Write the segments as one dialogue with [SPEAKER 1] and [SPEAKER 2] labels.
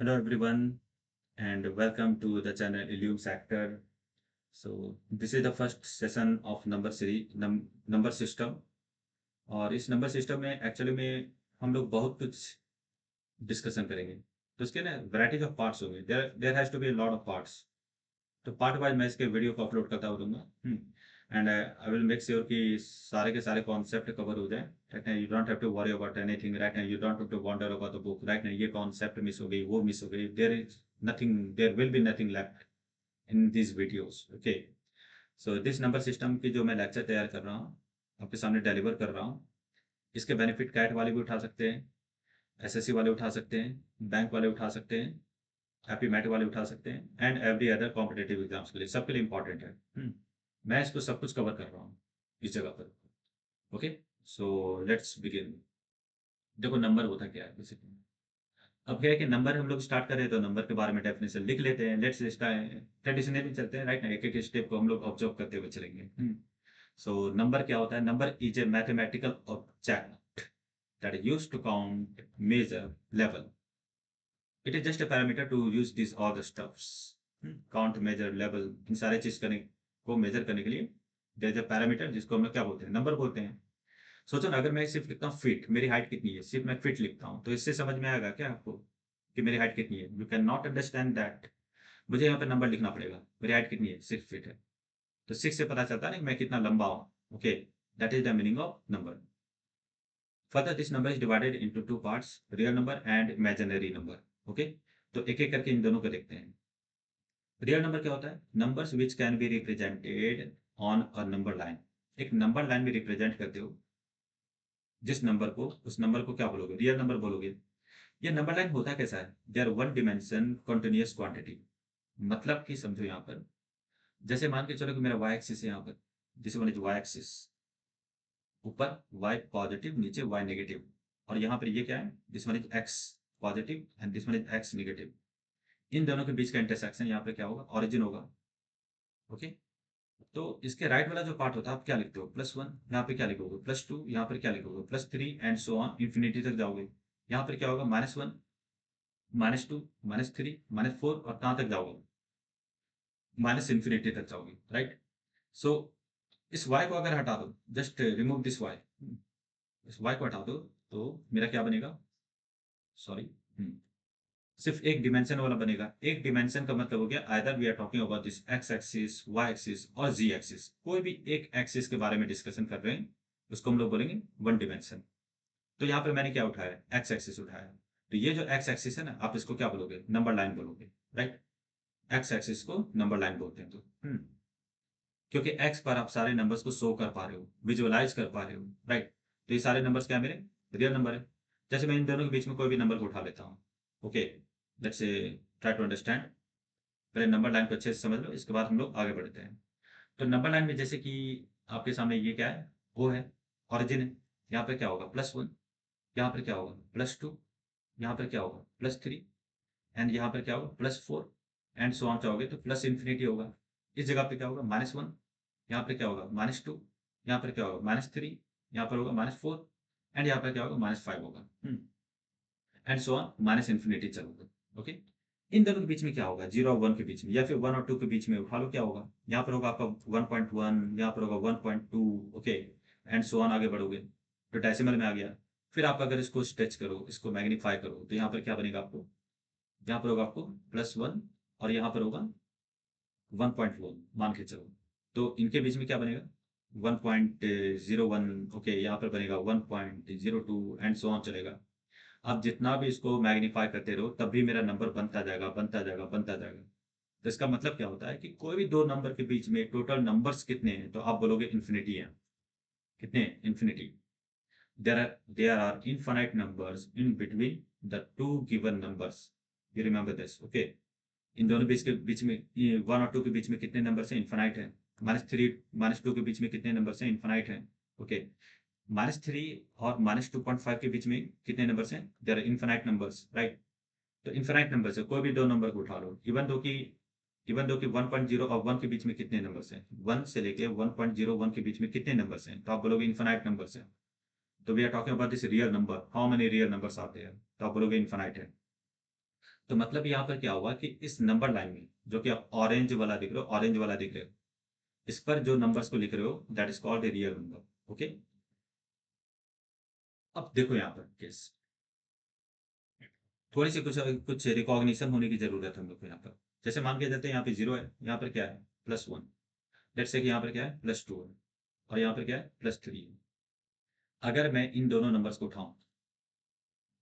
[SPEAKER 1] Hello everyone and welcome to the channel Ilium Sector. So this is the first session of number series number system और इस number system में actually में हम लोग बहुत कुछ डिस्कशन करेंगे तो इसके ना वैरायटीज ऑफ पार्ट्स होंगे there has to be a lot of parts तो पार्ट वाइज मैं इसके वीडियो को अपलोड करता रहूँगा and I will make sure कि सारे के सारे कॉन्सेप्ट कवर हो जाए राइट ना you don't have to worry about anything right ना you don't have to wonder about the book right ना ये कॉन्सेप्ट मिस हो गई वो मिस हो गई there is nothing there will be nothing left in this videos okay so this number system की जो मैं लेक्चर तैयार कर रहा हूँ आपके सामने डिलीवर कर रहा हूँ इसके बेनिफिट कैट वाले भी उठा सकते हैं एसएससी वाले उठा सकते हैं बैंक वाले उठा सकते हैं हैप्पी मैट वाले उठा सकते हैं and every other competitive exams के लिए सबके लिए इंपॉर्टेंट है मैं इसको सब कुछ कवर कर रहा हूँ इस जगह पर ओके सो लेट्स बिगिन देखो नंबर होता क्या है बेसिकली अब क्या है कि नंबर हम लोग स्टार्ट करें तो नंबर के बारे में डेफिनेशन लिख लेते हैं लेट्स स्टार्ट ट्रेडिशनली चलते हैं राइट ना एक एक स्टेप को हम लोग ऑब्जर्व करते हुए चलेंगे सो नंबर क्या होता है number is a mathematical object that is used to count measure level it is just a parameter to use this all the stuffs count measure level in सारे चीज करने को मेजर करने के लिए देयर इज अ पैरामीटर जिसको हम लोग क्या बोलते हैं नंबर बोलते हैं सोचो ना अगर मैं सिर्फ लिखता हूँ फिट मेरी हाइट कितनी है सिर्फ मैं फिट लिखता हूँ तो इससे समझ में आएगा क्या आपको कि मेरी हाइट कितनी है you can not understand that मुझे यहाँ पे नंबर लिखना पड़ेगा मेरी हाइट कितनी है 6 फीट है तो 6 से पता चलता है ना कि मैं कितना लंबा हूँ okay that is the meaning of number further this number is divided into two parts real number and imaginary number okay तो एक एक करके इन दोनों को देखते हैं रियल नंबर क्या होता है numbers which can be represented on a number line एक नंबर लाइन में रिप्रेजेंट करते हो जिस नंबर को उस नंबर को क्या बोलोगे रियल नंबर बोलोगे ये नंबर लाइन होता कैसा है they are one dimension continuous quantity मतलब कि समझो यहाँ पर जैसे मान के चलो कि मेरा वाई एक्सिस है यहाँ पर जिसे मान लीजिए वाई एक्सिस ऊपर वाई पॉजिटिव नीचे वाई नेगेटिव और यहाँ पर ये क्या है this one is x positive and this one is x negative इन दोनों के बीच का इंटरसेक्शन यहाँ पे क्या होगा ऑरिजिन होगा ओके तो इसके राइट वाला जो पार्ट होता है आप क्या लिखते हो +1 यहाँ पे क्या लिखोगे +2 यहाँ पर क्या लिखोगे +3 एंड सो ऑन इंफिनिटी तक जाओगे यहाँ पर क्या होगा -1 -2 -3 -4 और कहाँ तक जाओगे माइनस इंफिनिटी तक जाओगे राइट सो इस y को अगर हटा दो जस्ट रिमूव दिस y इस y को हटा दो तो मेरा क्या बनेगा सॉरी सिर्फ एक डिमेंशन वाला बनेगा एक डिमेंशन का मतलब हो गया either we are talking about this X axis Y axis और जी एक्सिस कोई भी एक एक्सिस के बारे में डिस्कशन कर रहे हैं उसको हम लोग बोलेंगे वन डिमेंशन तो यहाँ पे मैंने क्या उठाया एक्स एक्सिस उठाया तो ये जो एक्स एक्सिस है ना आप इसको क्या बोलोगे नंबर लाइन बोलोगे राइट एक्स एक्सिस को नंबर लाइन बोलते हैं तो क्योंकि एक्स पर आप सारे नंबर्स को शो कर पा रहे हो विजुअलाइज कर पा रहे हो राइट तो ये सारे नंबर्स क्या मेरे रियल नंबर है जैसे मैं इन दोनों के बीच में कोई भी नंबर को उठा लेता हूँ okay let's say try to understand पहले नंबर लाइन को अच्छे से समझ लो इसके बाद हम लोग आगे बढ़ते हैं तो नंबर लाइन में जैसे कि आपके सामने ये क्या है वो है ऑरिजिन है यहाँ पे क्या होगा +1 यहाँ पर क्या होगा +2 यहाँ पर क्या होगा +3 एंड यहाँ पर क्या होगा +4 एंड सो ऑन चाहोगे तो प्लस इन्फिनिटी होगा इस जगह पे क्या होगा -1 यहाँ पे क्या होगा -2 यहाँ पर क्या होगा -3 यहाँ पर होगा -4 एंड यहाँ पर क्या होगा -5 होगा and so on minus infinity चलोगे ओके इन दोनों के बीच में क्या होगा 0 और 1 के बीच में या फिर 1 और 2 के बीच में उठा लो क्या होगा यहाँ पर होगा आपका 1.1 यहाँ पर होगा 1.2 ओके एंड सो ऑन आगे बढ़ोगे तो डेसिमल में आ गया फिर आप अगर इसको स्ट्रेच करो इसको मैग्नीफाई करो तो यहाँ पर क्या बनेगा आपको यहाँ पर होगा आपको +1 और यहाँ पर होगा 1.1 मान के चलो तो इनके बीच में क्या बनेगा 1.01 ओके यहाँ पर बनेगा 1.02 एंड सो ऑन चलेगा आप जितना भी इसको मैग्नीफाई करते रहो तब भी मेरा नंबर बनता जाएगा बनता जाएगा बनता जाएगा तो इसका मतलब क्या होता है कि कोई भी दो नंबर के बीच में टोटल नंबर्स कितने हैं तो आप बोलोगे इन्फिनिटी है कितने infinity there are infinite numbers in between the two given numbers you remember this okay इन दोनों बीच के बीच में ये 1 और 2 के बीच में कितने नंबर्स हैं इन्फाइनाइट है -3 -2 के बीच में कितने नंबर्स हैं इन्फाइनाइट है ओके -3 और -2.5 के बीच में कितने नंबर्स हैं there are infinite numbers right तो इनफाइनाइट नंबर्स है कोई भी दो नंबर को उठा लो इवन दो कि 1.0 और 1 के बीच में कितने नंबर्स हैं 1 से लेके 1.01 के बीच में कितने नंबर्स हैं तो आप बोलोगे इनफाइनाइट नंबर्स हैं तो we are talking about this real number how many real numbers आते हैं तो आप बोलोगे इनफाइनाइट है तो मतलब यहाँ पर क्या हुआ कि इस नंबर लाइन में जो कि आप ऑरेंज वाला दिख रहे हो, ऑरेंज वाला दिख रहे हो, इस पर जो नंबर्स को लिख रहे हो that is called a real number. Okay, अब देखो यहाँ पर केस थोड़ी सी कुछ कुछ रिकॉग्निशन होने की जरूरत है हम लोग को यहाँ पर। जैसे मान के चलते हैं यहाँ पे 0 है, यहाँ पर क्या है +1, लेट्स से कि यहाँ पर क्या है +2 है, और यहाँ पर क्या है +3 है। अगर मैं इन दोनों नंबर्स को उठाऊं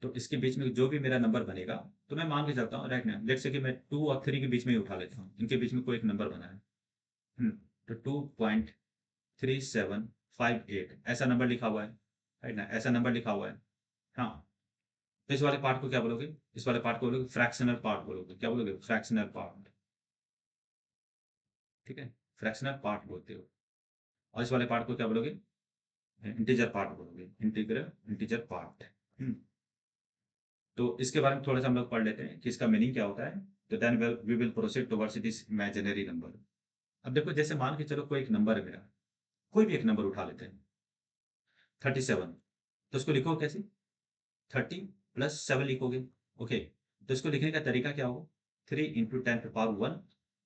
[SPEAKER 1] तो इसके बीच में जो भी मेरा नंबर बनेगा, तो मैं मान के चलता हूँ राइट ना, लेट्स से कि मैं 2 और 3 के बीच में ही उठा लेता हूँ, इनके बीच में कोई एक नंबर बना है। तो 2.3758 ऐसा नंबर लिखा हुआ है, राइट ना, ऐसा नंबर लिखा हुआ है। हाँ, तो इस वाले पार्ट को क्या बोलोगे, इस वाले पार्ट को बोलोगे फ्रैक्शनल पार्ट बोलोगे। क्या बोलोगे, फ्रैक्शनल पार्ट। ठीक है, फ्रैक्शनल पार्ट बोलते हो। और इस वाले पार्ट को क्या बोलोगे, इंटीजर पार्ट बोलोगे, इंटीजर पार्ट। तो इसके बारे में थोड़ा सा हम लोग पढ़ लेते हैं कि इसका मीनिंग क्या होता है। तो then we will proceed towards this imaginary number. अब देखो, जैसे मान के चलो कोई एक नंबर है मेरा, कोई भी एक नंबर उठा लेते हैं 37, तो उसको लिखो कैसे, 30 + 7 लिखोगे। ओके, तो इसको लिखने का तरीका क्या होगा, 3 × 10⁻1,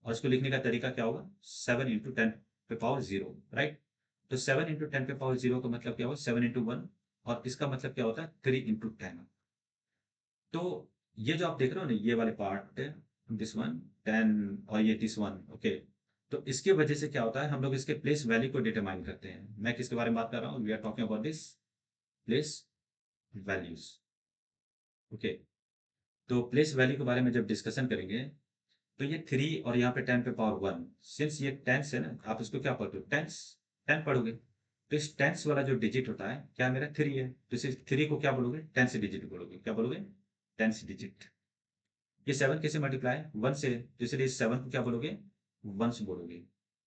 [SPEAKER 1] और इसको लिखने का तरीका क्या होगा, 7 × 10⁻0, राइट। तो 7 × 10⁻0 का मतलब क्या होगा, 7 × 1, और इसका मतलब क्या होता है 3 × 10। तो ये जो आप देख रहे हो ना, ये वाले पार्ट, दिस वन 10 और ये दिस वन, ओके। तो इसके वजह से क्या होता है, हम लोग इसके प्लेस वैल्यू को डिटरमाइन करते हैं। मैं किसके बारे में बात कर रहा हूँ, we are talking about this place values. Okay, तो प्लेस वैल्यू के बारे में जब डिस्कशन करेंगे, तो ये 3 और यहाँ पे 10⁻1, सिंस ये टेंस है ना, आप इसको क्या पढ़ते हो, टेंस, 10 पढ़ोगे। तो इस टेंस वाला जो डिजिट होता है क्या, मेरा 3 है, तो इस 3 को क्या बोलोगे, टेंस डिजिट बोलोगे। क्या बोलोगे, टेंस डिजिट। ये 7 कैसे मल्टीप्लाई, 1 से, तो इसलिए इस 7 को क्या बोलोगे, वंस बोलोगे,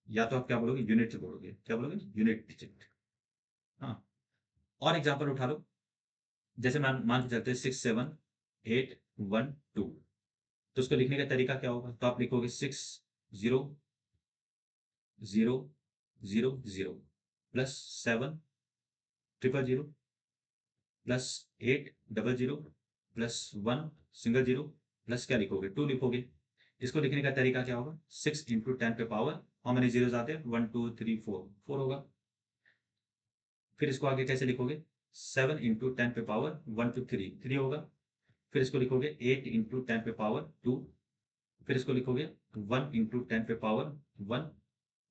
[SPEAKER 1] या तो आप क्या बोलोगे, यूनिट बोलोगे। क्या बोलोगे, यूनिट डिजिट। हाँ, और एग्जाम्पल उठा लो। जैसे मान मान के चलते 6 7 8 1 2, तो उसको लिखने का तरीका क्या होगा, तो आप लिखोगे 6 0 0 0 0 +7 0 0 0 +8 0 0 +1 सिंगल जीरो, प्लस क्या लिखोगे, 2 लिखोगे। इसको लिखने का तरीका क्या होगा, 6 × 10⁻, हाउ मेनी जीरोस आते हैं, 1 2 3 4, 4 होगा। फिर इसको आगे कैसे लिखोगे, 7 × 10⁻, 1 2 3, 3 होगा। फिर इसको लिखोगे 8 × 10⁻2, फिर इसको लिखोगे 1 × 10⁻1,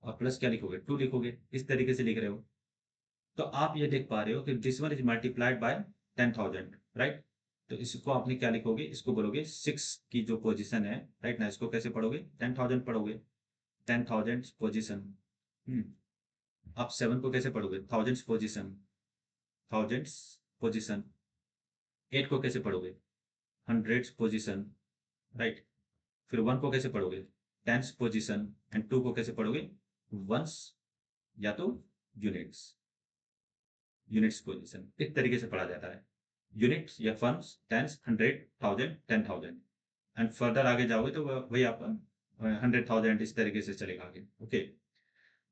[SPEAKER 1] और प्लस क्या लिखोगे, 2 लिखोगे। इस तरीके से लिख रहे हो। तो आप ये देख पा रहे हो कि this one is multiplied by 10,000, right. तो इसको आपने क्या लिखोगे, इसको बोलोगे 6 की जो पोजीशन है, राइट ना, इसको कैसे पढ़ोगे, 10,000 पढ़ोगे, 10,000 पोजीशन। आप 7 को कैसे पढ़ोगे, थाउजेंड्स पोजीशन, थाउजेंड्स पोजीशन। 8 को कैसे पढ़ोगे, हंड्रेड्स पोजीशन, राइट। फिर 1 को कैसे पढ़ोगे, टेंस पोजीशन, एंड 2 को कैसे पढ़ोगे, वंस, या तो यूनिट्स, यूनिट्स पोजीशन। इस तरीके से पढ़ा जाता है, यूनिट्स या फंस, tens, hundred, thousand, 10,000, and further आगे जाओगे तो वही आपका 100,000 इस तरीके से चलेगा आगे। ओके,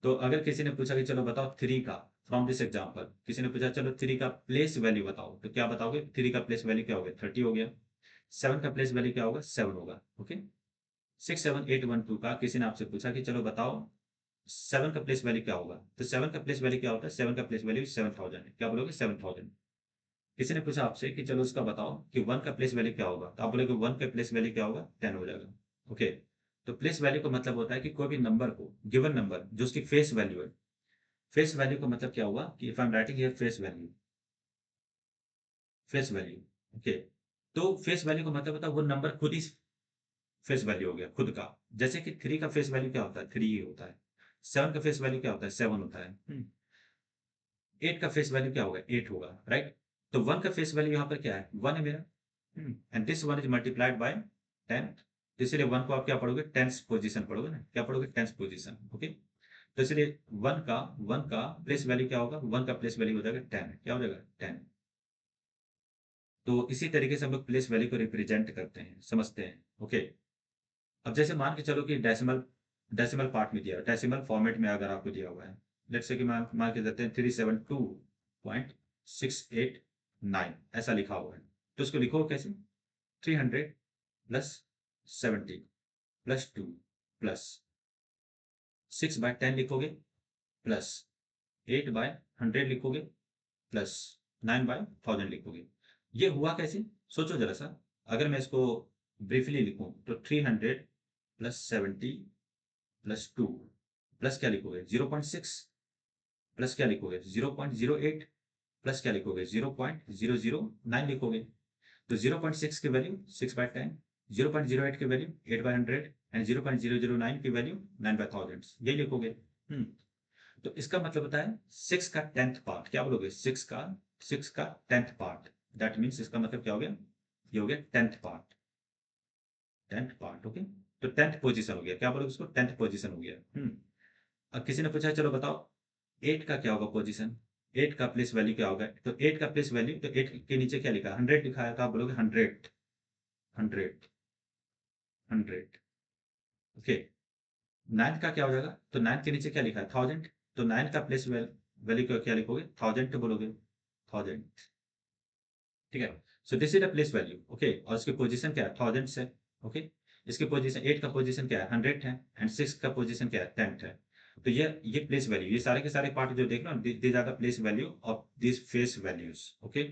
[SPEAKER 1] तो अगर किसी ने पूछा कि चलो बताओ 3 का, फ्रॉम दिस एग्जाम्पल किसी ने पूछा चलो 3 का प्लेस वैल्यू बताओ, तो क्या बताओगे, 3 का प्लेस वैल्यू क्या हो गया, 30 हो गया। 7 का प्लेस वैल्यू क्या होगा, 7 होगा। ओके, 6 7 8 1 2 का किसी ने आपसे पूछा कि चलो बताओ 7 का प्लेस वैल्यू क्या होगा, तो 7 का प्लेस वैल्यू क्या होता है, 7 का प्लेस वैल्यू 7,000 है। क्या बोलोगे, 7,000। किसी ने पूछा आपसे कि चलो उसका बताओ कि 1 का प्लेस वैल्यू क्या होगा, तो आप बोलोगे 1 का प्लेस वैल्यू क्या होगा, 10 हो जाएगा। ओके, तो प्लेस वैल्यू का मतलब होता है कि कोई भी नंबर को, गिवन नंबर जो उसकी फेस वैल्यू है, फेस वैल्यू का मतलब क्या हुआ कि if I am writing here face value, face value. Okay, तो फेस वैल्यू का मतलब होता है वो नंबर खुद ही फेस वैल्यू हो गया खुद का। जैसे कि 3 का फेस वैल्यू क्या होता है, 3 ही होता है। 7 का फेस वैल्यू क्या होता है, 7 होता है। 8 का फेस वैल्यू क्या होगा, 8 होगा, राइट। तो 1 का फेस वैल्यू यहाँ पर क्या है, 1 है मेरा, and this one is multiplied by 10। तो इसलिए 1 को आप क्या पढ़ोगे, टेंस पोजीशन पढ़ोगे ना, क्या पढ़ोगे, टेंस पोजीशन। ओके, तो इसलिए 1 का प्लेस वैल्यू क्या होगा, 1 का प्लेस वैल्यू हो जाएगा 10। क्या हो जाएगा, 10। तो इसी तरीके से हम लोग प्लेस वैल्यू को रिप्रेजेंट करते हैं, समझते हैं। ओके, अब जैसे मान के चलो कि डेसिमल डेसिमल पार्ट में दिया, डेसिमल फॉर्मेट में अगर आपको दिया हुआ है, लेट्स से कि मान के देते हैं 372.689 ऐसा लिखा हुआ है, तो उसको लिखो कैसे, 300 प्लस 70 प्लस 2 प्लस 6/10 लिखोगे, प्लस 8/100 लिखोगे, प्लस 9/1000 लिखोगे। ये हुआ कैसे? सोचो जरा सा। अगर मैं इसको ब्रीफली लिखूं तो 300 प्लस 70 प्लस 2 प्लस क्या लिखोगे? 0.6 प्लस क्या लिखोगे? 0.08 प्लस क्या लिखोगे? 0.009 लिखोगे। तो 0.6 की वैल्यू 6/10, 0.08 की वैल्यू 8/100 एंड 0.009 की वैल्यू 9/1000, यही लिखोगे। तो इसका मतलब होता है 6 का 10th पार्ट। क्या बोलोगे? 6 का 10th पार्ट। दैट मीन्स इसका मतलब क्या हो गया? ये हो गया 10th part. 10th part, okay. तो 10th पोजीशन हो गया। क्या बोलोगे उसको? 10th पोजीशन हो गया। अब किसी ने पूछा चलो बताओ 8 का क्या होगा पोजीशन? 8 का प्लेस वैल्यू क्या होगा? तो 8 का प्लेस वैल्यू, तो 8 के नीचे क्या लिखा है? 100 लिखा है, तो आप बोलोगे 100, 100, 100, ओके। 9 का क्या हो जाएगा? तो 9 के नीचे क्या लिखा है? 1000, तो 9 का प्लेस वैल्यू क्या लिखोगे? 1000 बोलोगे, 1000, ठीक है। सो this is the place value, okay. और इसकी पोजीशन क्या है? 1000 है, ओके। इसकी पोजीशन 8 का पोजीशन क्या है? 100 है, एंड 6 का पोजीशन क्या है? 10 है। तो ये प्लेस वैल्यू, ये सारे के सारे पार्ट जो देख रहे हो, these are the place value of this face values, okay.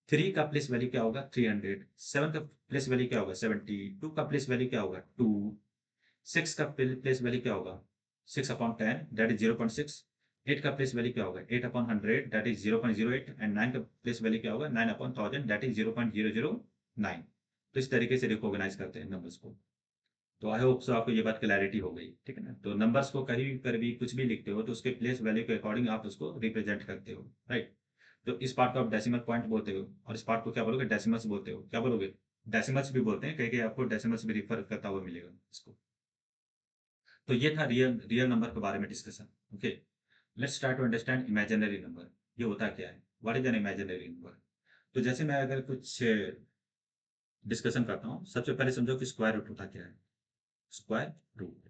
[SPEAKER 1] 3 का प्लेस वैल्यू क्या होगा? 300। 7 का प्लेस वैल्यू क्या होगा? 70। 2 का प्लेस वैल्यू क्या होगा? 2। 6 का प्लेस वैल्यू क्या होगा? 6/10, दैट इज 0.6। 8 का प्लेस वैल्यू क्या होगा? 8/100, दैट इज 0.08, एंड 9 का प्लेस वैल्यू क्या होगा? 9/1000, दैट इज 0.009। तो इस तरीके से रिकॉग्नाइज करते हैं नंबर्स को। तो आई होप सो आपको ये बात क्लैरिटी हो गई, ठीक है ना। तो नंबर्स को कहीं पर भी कुछ भी लिखते हो तो उसके प्लेस वैल्यू के अकॉर्डिंग आप उसको रिप्रेजेंट करते हो, राइट। तो इस पार्ट को आप डेसिमल पॉइंट बोलते हो, और इस पार्ट को क्या बोलोगे? डेसिमल्स बोलते हो। क्या बोलोगे? डेसिमल्स भी बोलते हैं, कहीं कहीं आपको डेसिमल्स भी रिफर करता हुआ मिलेगा इसको। तो ये था रियल रियल नंबर के बारे में discussion, okay. Let's try to understand imaginary number. ये होता क्या है? What is an imaginary number? तो जैसे मैं अगर कुछ डिस्कशन करता हूँ, सबसे पहले समझो कि स्क्वायर रूट होता क्या है। Square root.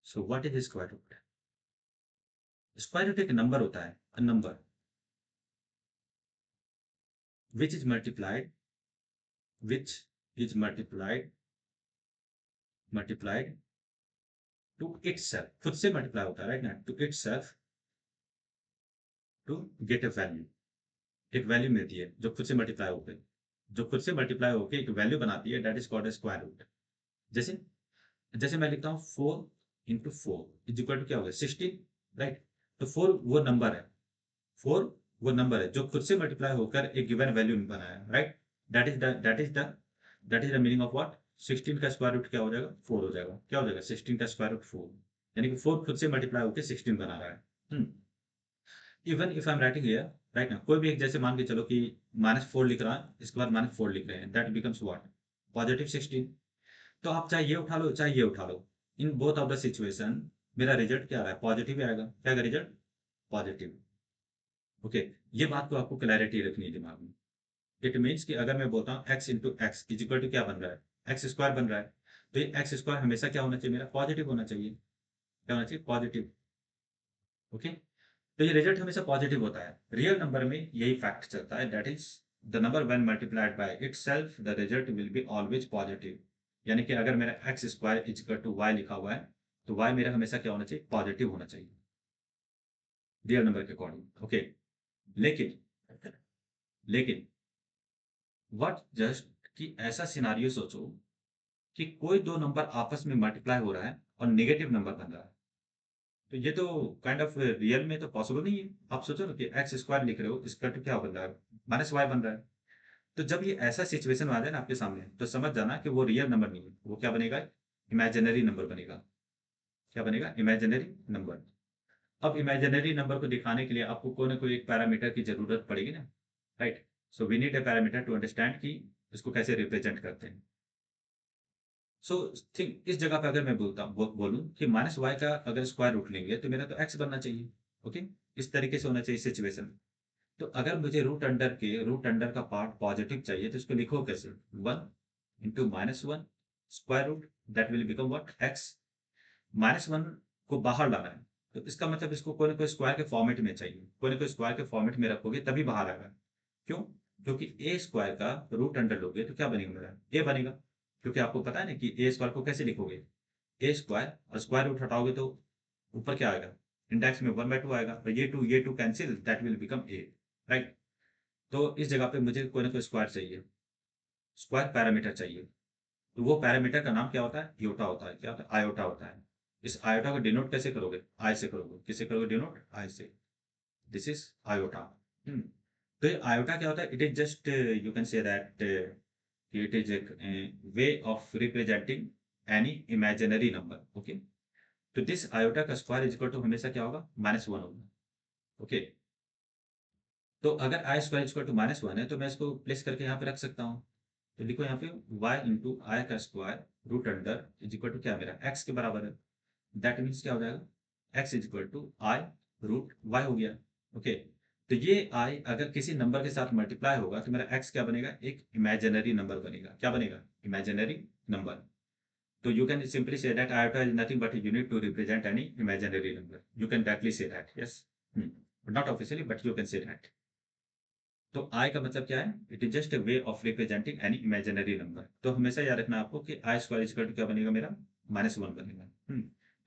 [SPEAKER 1] So what is square root? Square root एक नंबर होता है, a number which is multiplied, which is multiplied to itself. खुद से मल्टीप्लाई होता है, राइट ना, to itself, to get a value. एक वैल्यू मिलती है जो खुद से मल्टीप्लाई होकर, जो खुद से मल्टीप्लाई होकर एक वैल्यू बनाती है, that is called square root. जैसे जैसे मैं लिखता हूँ 4 × 4 इज इक्वल टू क्या होगा? 16, राइट। तो 4 वो नंबर है, 4 वो नंबर है जो खुद से मल्टीप्लाई होकर एक गिवन वैल्यू बनाया, right. That is the meaning of what? 16 का स्क्वायर रूट क्या हो जाएगा? 4 हो जाएगा। क्या हो जाएगा? 16 का स्क्वायर रूट 4, यानी कि 4 खुद से मल्टीप्लाई होकर 16 बना रहा है। Even if I am writing here, right ना, कोई भी एक, जैसे मान के चलो कि -4 लिख रहा है, इसके बाद -4 लिख रहे हैं, दैट बिकम्स व्हाट? +16। तो आप चाहे ये उठा लो चाहे ये उठा लो, in both of the situation मेरा रिजल्ट क्या आ रहा है? पॉजिटिव आएगा। क्या आएगा रिजल्ट? Positive, okay. ये बात को आपको क्लैरिटी रखनी है दिमाग में। इट मीन्स कि अगर मैं बोलता हूँ x into X is equal to क्या बन रहा है? एक्स स्क्वायर बन रहा है। तो ये एक्स स्क्वायर हमेशा क्या होना चाहिए? मेरा पॉजिटिव होना चाहिए। क्या होना चाहिए? Positive, okay. तो ये रिजल्ट हमेशा पॉजिटिव होता है। रियल नंबर में यही फैक्ट चलता है, that is the number when multiplied by itself the result will be always positive. यानी कि अगर मेरा X square is equal to Y लिखा हुआ है, तो वाई मेरा हमेशा क्या होना चाहिए? पॉजिटिव होना चाहिए, रियल नंबर के अकॉर्डिंग, ओके। लेकिन लेकिन व्हाट जस्ट कि ऐसा सिनारियो सोचो कि कोई दो नंबर आपस में मल्टीप्लाई हो रहा है और नेगेटिव नंबर बन रहा है। तो ये तो काइंड ऑफ रियल में तो पॉसिबल नहीं है। आप सोचो ना कि एक्स स्क्वायर लिख रहे हो, इसका तो क्या बन रहा है? -y बन रहा है। तो जब ये ऐसा सिचुएशन आ जाए ना आपके सामने, तो समझ जाना कि वो रियल नंबर नहीं है, वो क्या बनेगा? इमेजिनरी नंबर बनेगा। क्या बनेगा? Imaginary number. अब इमेजिनरी नंबर को दिखाने के लिए आपको कोई ना कोई एक पैरामीटर की जरूरत पड़ेगी ना, right. So we need a parameter to understand कि इसको कैसे रिप्रेजेंट करते हैं। सो थिंक इस जगह पे अगर मैं बोलूं कि -y का अगर स्क्वायर रूट लेंगे तो मेरा तो x बनना चाहिए, ओके। इस तरीके से होना चाहिए सिचुएशन। तो अगर मुझे रूट अंडर का पार्ट पॉजिटिव चाहिए तो इसको लिखो कैसे? 1 × -1 square root, that will become what? x। -1 को बाहर लाना है, तो इसका मतलब इसको कोई ना कोई स्क्वायर के फॉर्मेट में चाहिए, कोई ना कोई स्क्वायर के फॉर्मेट में रखोगे तभी बाहर आएगा। क्यों? क्योंकि ए स्क्वायर का रूट अंडर लोगे तो क्या बनेगा मेरा, ए बनेगा। क्योंकि आपको पता है ना कि ए स्क्वायर को कैसे लिखोगे, ए स्क्वायर और स्क्वायर रूट हटाओगे तो ऊपर क्या आएगा, इंडेक्स में 1/2 आएगा, और ये to cancel, that will become a, right. तो इस जगह पे मुझे कोई ना कोई स्क्वायर चाहिए, स्क्वायर पैरामीटर चाहिए। तो वो पैरामीटर का नाम क्या होता है, योटा होता है। क्या होता है, आयोटा होता है। इस आयोटा को डिनोट कैसे करोगे, आई से करोगे। किससे करोगे डिनोट, आई से। This is iota. तो ये आयोटा क्या होता है, it is just you can say that it is a way of representing any imaginary number. Okay, तो दिस आयोटा का स्क्वायर इज इक्वल टू हमेशा क्या होगा, -1 होगा। ओके, तो अगर आई स्क्वायर इक्वल टू -1 है तो मैं इसको प्लेस करके यहाँ पे रख सकता हूँ। तो लिखो यहाँ पे y इंटू आई का square root under is equal to क्या मेरा x के बराबर है। दैट मीन्स क्या हो जाएगा, x is equal to I root y हो गया। ओके, तो ये i अगर किसी नंबर के साथ मल्टीप्लाई होगा तो मेरा x क्या बनेगा, एक इमेजिनरी नंबर बनेगा। क्या बनेगा, इमेजिनरी नंबर। तो you can simply say that iota is nothing but a unit to represent any imaginary number. You can directly say that, yes. But not officially, but you can say that. तो I का मतलब क्या है, it is just a way of representing any imaginary number. तो हमेशा याद रखना आपको कि आई स्क्वायर इक्वल टू क्या बनेगा मेरा, -1 बनेगा।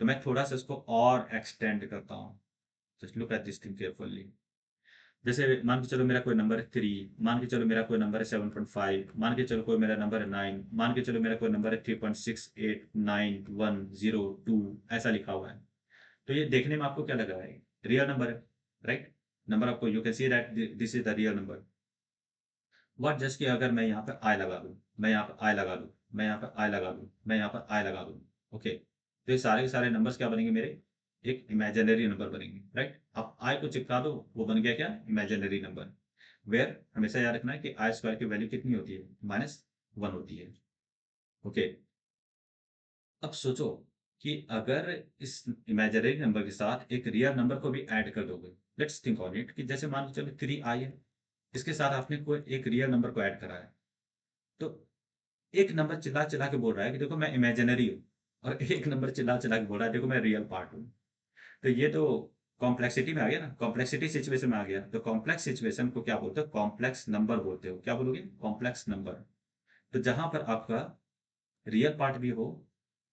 [SPEAKER 1] तो मैं थोड़ा सा इसको और एक्सटेंड करता हूँ। Just look at this thing carefully. जैसे मान के चलो मेरा कोई नंबर है 3, मान के चलो मेरा कोई नंबर है 7.5, मान के चलो कोई मेरा नंबर है 9, मान के चलो मेरा कोई नंबर है 3.689102, ऐसा लिखा हुआ है। तो ये देखने में आपको क्या लग रहा है, रियल नंबर है, राइट। नंबर आपको you can see that this is the real number. What just कि अगर मैं यहाँ पे आई लगा दूं, मैं यहाँ पे आई लगा दूं, मैं यहाँ पे आई लगा दूं, मैं यहाँ पर आई लगा दूं। ओके, तो ये सारे के सारे नंबर्स क्या बनेंगे मेरे, एक इमेजिनरी नंबर बनेंगे, राइट। अब आई को चिपका दो, वो बन गया क्या, इमेजिनरी नंबर। वेयर हमेशा याद रखना है कि आई स्क्वायर की वैल्यू कितनी होती है, -1 होती है। ओके, अब सोचो कि अगर इस इमेजिनरी नंबर के साथ एक रियल नंबर को भी ऐड कर दोगे, लेट्स थिंक ऑन इट, कि जैसे मान लो चलो 3i है, इसके साथ आपने कोई एक रियल नंबर को ऐड करा है। तो एक नंबर चिल्ला चिल्ला के बोल रहा है कि देखो मैं इमेजिनरी हूँ, और एक नंबर चिल्ला चिल्ला के बोल रहा है देखो मैं रियल पार्ट हूँ। तो ये तो कॉम्प्लेक्सिटी में आ गया ना, कॉम्प्लेक्सिटी सिचुएशन में आ गया। तो कॉम्प्लेक्स सिचुएशन को क्या बोलते हो, कॉम्प्लेक्स नंबर बोलते हो। क्या बोलोगे, कॉम्प्लेक्स नंबर। तो जहां पर आपका रियल पार्ट भी हो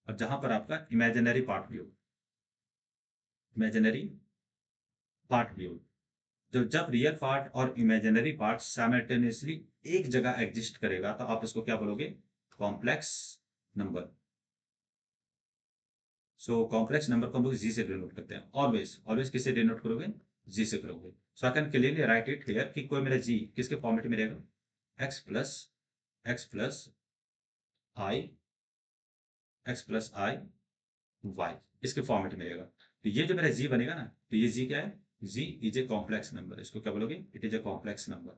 [SPEAKER 1] और जहां पर आपका इमेजिनरी पार्ट भी हो, इमेजिनरी पार्ट भी हो। तो जब रियल पार्ट और इमेजिनरी पार्ट साइमल्टेनियसली एक जगह एग्जिस्ट करेगा तो आप इसको क्या बोलोगे, complex number. So complex number को हम लोग जी से डिनोट करते हैं, ऑलवेज ऑलवेज किससे डिनोट करोगे, जी से करोगे। So I can clearly write it here कि कोई मेरा जी किसके फॉर्मेट में रहेगा, x प्लस आई वाई, इसके फॉर्मेट में रहेगा। तो ये जो मेरा जी बनेगा ना, तो ये जी क्या है, जी इज ए कॉम्प्लेक्स नंबर। इसको क्या बोलोगे, it is a complex number,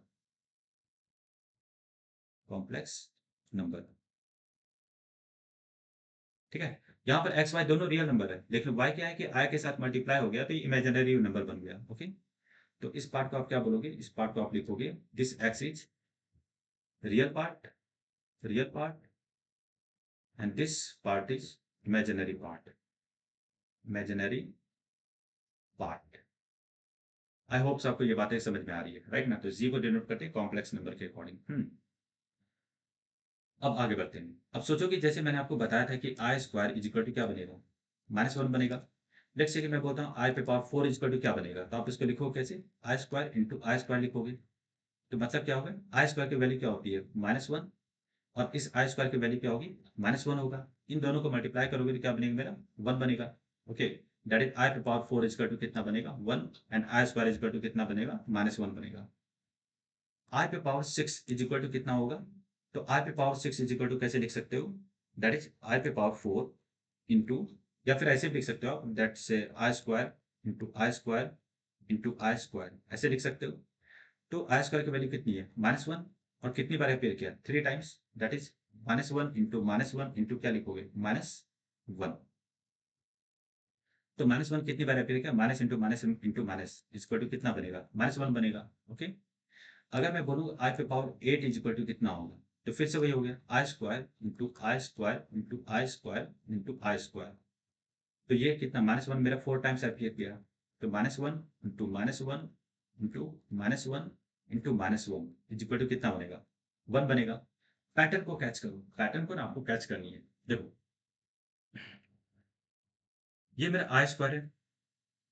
[SPEAKER 1] complex number. ठीक है, यहाँ पर एक्स वाई दोनों रियल नंबर है, लेकिन वाई क्या है कि आई के साथ मल्टीप्लाई हो गया तो ये इमेजिनरी नंबर बन गया। ओके, तो इस पार्ट को आप क्या बोलोगे, इस पार्ट को आप लिखोगे this x is real part, real part, and this part is imaginary part, imaginary part. I hopes आपको ये बातें समझ में आ रही है, राइट ना। तो जी को डिनोट करते हैं कॉम्प्लेक्स नंबर के अकॉर्डिंग। अब आगे बढ़ते हैं। अब सोचो कि जैसे मैंने आपको बताया था कि आई स्क्वायर इज इक्वल टू क्या बनेगा, -1 बनेगा। लेट्स से कि मैं बोलता हूँ आई पे पावर 4 इज इक्वल टू क्या बनेगा, तो आप इसको लिखो कैसे, आई स्क्वायर इंटू आई स्क्वायर लिखोगे। तो मतलब क्या होगा, आई स्क्वायर की वैल्यू क्या होती है, -1, और इस आई स्क्वायर की वैल्यू क्या होगी, -1 होगा। इन दोनों को मल्टीप्लाई करोगे तो क्या बनेगा मेरा, 1 बनेगा। ओके, दैट इज आई पे पावर 4 इज इक्वल टू कितना बनेगा, 1, and I square is equal to कितना बनेगा, -1 बनेगा। आई पे पावर 6 इज इक्वल टू कितना होगा, तो आई पे पावर 6 इज इक्वल टू कैसे लिख सकते हो, दैट इज आई पे पावर 4 इंटू, या फिर ऐसे भी लिख सकते हो आप, दैट से आई स्क्वायर इंटू आई स्क्वायर इंटू आई स्क्वायर, ऐसे लिख सकते हो। तो आई स्क्वायर की वैल्यू कितनी है, -1, और कितनी बार अपेयर किया, 3 टाइम्स, दैट इज -1 इंटू क्या लिखोगे, -1। तो -1 कितनी बार अपेयर किया, minus into minus equal to कितना बनेगा, -1 बनेगा। ओके, अगर मैं बोलूँ आई पे पावर 8 इज इक्वल टू कितना होगा, तो फिर से वही हो गया, आई स्क्वायर इंटू आई स्क्वायर इंटू आई स्क्वायर इंटू आई स्क्वायर। तो ये कितना, -1 मेरा 4 टाइम्स अपियर किया, तो -1 into -1 into -1 into -1 is equal to कितना बनेगा, 1 बनेगा। पैटर्न को कैच करो, पैटर्न को ना आपको कैच करनी है। देखो ये मेरा आई स्क्वायर है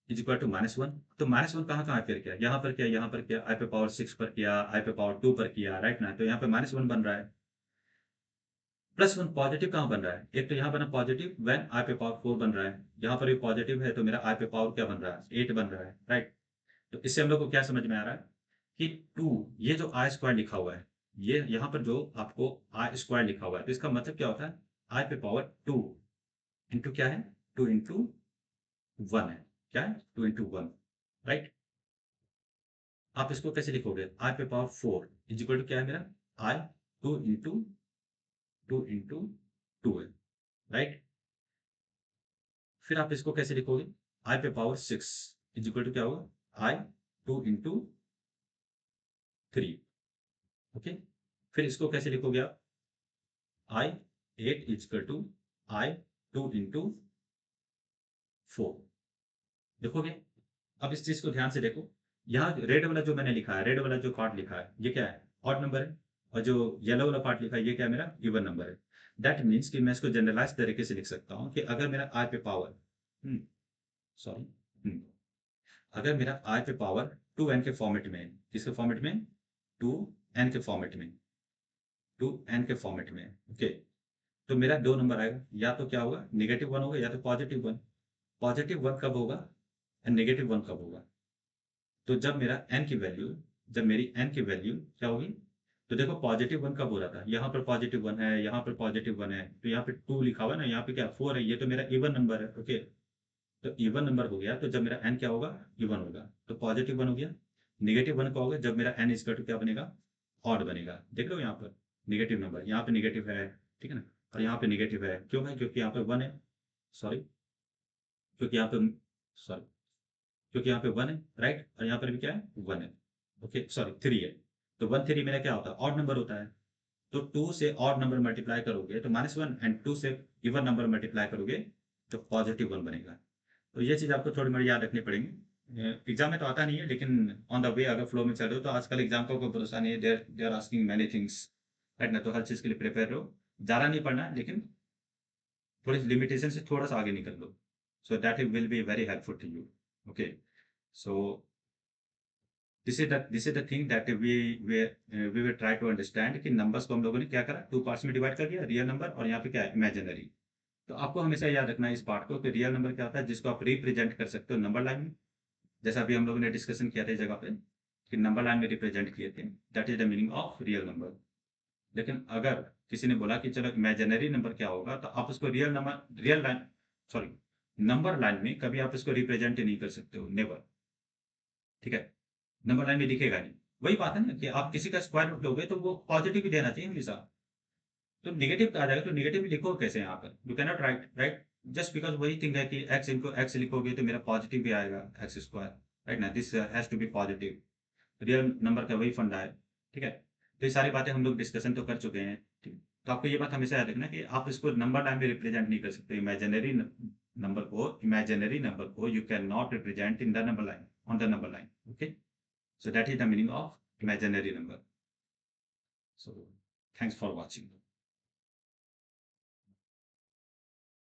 [SPEAKER 1] इज इक्वल टू -1। तो -1 कहाँ कहाँ अपेयर किया, यहाँ पर किया, यहाँ पर किया, आई पे पावर 6 पर किया, आई पे पावर 2 पर किया, राइट ना। तो यहाँ पे -1 बन रहा है। +1 पॉजिटिव कहाँ बन रहा है, एक तो यहाँ बना पॉजिटिव व्हेन आई पे पावर 4 बन रहा है, यहाँ पर भी पॉजिटिव है तो मेरा आई पे पावर क्या बन रहा है, 8 बन रहा है, राइट। तो इससे हम लोग को क्या समझ में आ रहा है कि 2, ये जो आई स्क्वायर लिखा हुआ है, ये यहाँ पर जो आपको आई स्क्वायर लिखा हुआ है, तो इसका मतलब क्या होता है, आई पे पावर 2 इंटू क्या है, 2 इंटू 1 है, क्या है, 2 इंटू 1, राइट। आप इसको कैसे लिखोगे, आई पे पावर 4 इज इक्वल टू क्या है मेरा, आई 2 इंटू 2 है, राइट। फिर आप इसको कैसे लिखोगे, आई पे पावर 6 इज इक्वल टू क्या होगा, आई 2 इंटू 3, ओके। फिर इसको कैसे लिखोगे आप, I 8 is equal to I 2 into 4, देखोगे। अब इस चीज को ध्यान से देखो, यहाँ रेड वाला जो मैंने लिखा है, रेड वाला जो पार्ट लिखा है, ये क्या है, ऑड नंबर है। और जो येलो वाला पार्ट लिखा है, ये क्या है, मेरा इवन नंबर है। दैट मीन्स कि मैं इसको जनरलाइज तरीके से लिख सकता हूँ कि अगर मेरा आई पे पावर, सॉरी, अगर मेरा आई पे पावर 2n के फॉर्मेट में, किसके फॉर्मेट में, 2n के फॉर्मेट में, 2n के फॉर्मेट में, ओके। तो मेरा दो नंबर आएगा, या तो क्या होगा, -1 होगा या तो +1। +1 कब होगा और -1 कब होगा, तो जब मेरा n की वैल्यू, जब मेरी n की वैल्यू क्या होगी, तो देखो +1 कब हो रहा था, यहाँ पर +1 है, यहाँ पर +1 है, तो यहाँ पे 2 लिखा हुआ है ना, यहाँ पे क्या 4 है, ये तो मेरा इवन नंबर है, ओके। तो इवन नंबर हो गया, तो जब मेरा n क्या होगा, इवन होगा, तो +1 हो गया। -1 का होगा जब मेरा n इक्वल टू क्या बनेगा, ऑड बनेगा। देख लो यहाँ पर नेगेटिव नंबर, यहाँ पे नेगेटिव है, ठीक है ना, और यहाँ पे नेगेटिव है, क्यों है, क्योंकि यहाँ पे 1 है, सॉरी, क्योंकि यहाँ पे, सॉरी, क्योंकि यहाँ पे 1 है, राइट, और यहाँ पर भी क्या है, 1 है, ओके, सॉरी 3 है। तो 1 3 मेरा क्या होता है, ऑड नंबर होता है। तो 2 से ऑड नंबर मल्टीप्लाई करोगे तो -1, एंड 2 से इवन नंबर मल्टीप्लाई करोगे तो +1 बनेगा। तो ये चीज़ आपको थोड़ी मोड़ी याद रखनी पड़ेगी। एग्जाम में तो आता नहीं है, लेकिन ऑन द वे अगर फ्लो में चल रहे हो, तो आजकल एग्जाम का कोई भरोसा नहीं है, देर आस्किंग मैनी थिंग्स, राइट ना। तो हर चीज़ के लिए प्रिपेयर रहो, ज़्यादा नहीं पढ़ना, लेकिन थोड़ी लिमिटेशन से थोड़ा सा आगे निकल लो, so that it will be very helpful to you, okay. So this is the thing that we will try to understand कि नंबर्स को हम लोगों ने क्या करा, 2 पार्ट्स में डिवाइड कर दिया, रियल नंबर और यहाँ पे क्या है, इमेजिनरी। तो आपको हमेशा याद रखना है इस पार्ट को कि रियल नंबर क्या होता है, जिसको आप रिप्रेजेंट कर सकते हो नंबर लाइन में, जैसा अभी हम लोगों ने डिस्कशन किया था इस जगह पे कि नंबर लाइन में रिप्रेजेंट किए थे, that is the meaning of real number. लेकिन अगर किसी ने बोला कि चलो इमेजिनरी नंबर क्या होगा, तो आप उसको real line, sorry, number line में कभी आप इसको रिप्रेजेंट नहीं कर सकते हो, नेवर, ठीक है। नंबर लाइन में दिखेगा नहीं। वही बात है ना कि आप किसी का स्क्वायर रूट लोगे तो वो पॉजिटिव ही देना चाहिए हमेशा। तो नेगेटिव आ जाएगा, तो नेगेटिव लिखो कैसे यहाँ पर, you can not right, right, just because वही थिंग है कि एक्स इनको एक्स लिखोगे तो मेरा पॉजिटिव भी आएगा, एक्स स्क्वायर, राइट ना, this has to be positive. Real number का वही फंडा है, ठीक है। तो ये सारी बातें हम लोग डिस्कशन तो कर चुके हैं, ठीक है। तो आपको ये बात हमेशा याद रखना कि आप इसको नंबर लाइन में रिप्रेजेंट नहीं कर सकते, इमेजिनरी नंबर को you can not represent in the number line, on the number line, okay. So that is the meaning of imaginary number. So thanks for watching.